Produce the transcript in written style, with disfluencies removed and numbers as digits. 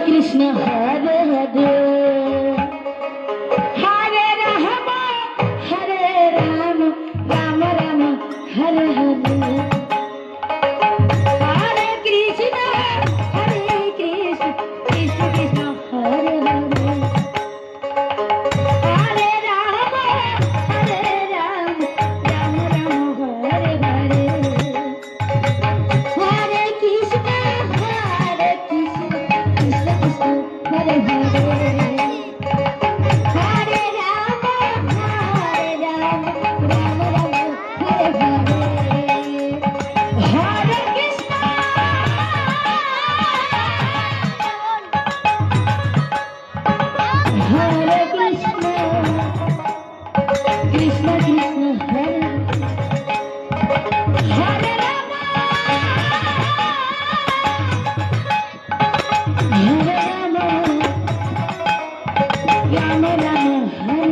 Krishna Hare Hare Hare Ram Hare Ram Ram Ram Hare Hare Hare Krishna Krishna Krishna Hare Hare Hare Ram Ram Ram Hare Hare Hare Krishna Krishna Krishna Hare Hare Hare Ram Ram Ram Hare Hare Hare Krishna Hare Krishna Krishna Krishna Hare Hare Ram Hare Ram Ram Ram Hare